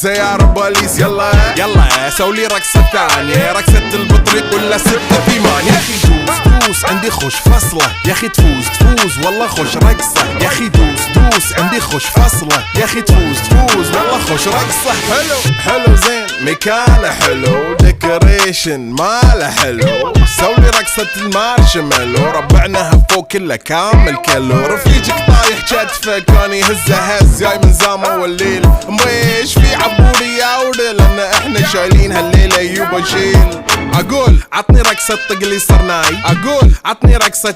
سيارة بوليس يلا يلا سولي رقصة تانية، رقصة البطريق ولا 6 8. يا اخي دوس عندي خوش فصلة، يا اخي تفوز والله خوش رقصة، يا اخي دوس عندي خوش فصلة، يا اخي تفوز والله خوش رقصة. حلو زين مكانه حلو، ديكوريشن ماله حلو، سولي رقصة المارشميلو، ربعناها فوق كله كامل كيلو، رفيجك طايح كتفه كان يهز جاي من زامه والليل، مبيش في عبوري يا ودل لان احنا شايلين هالليلة يوبا شيل. اقول عطني رقصة طقلي صرناي، اقول عطني رقصة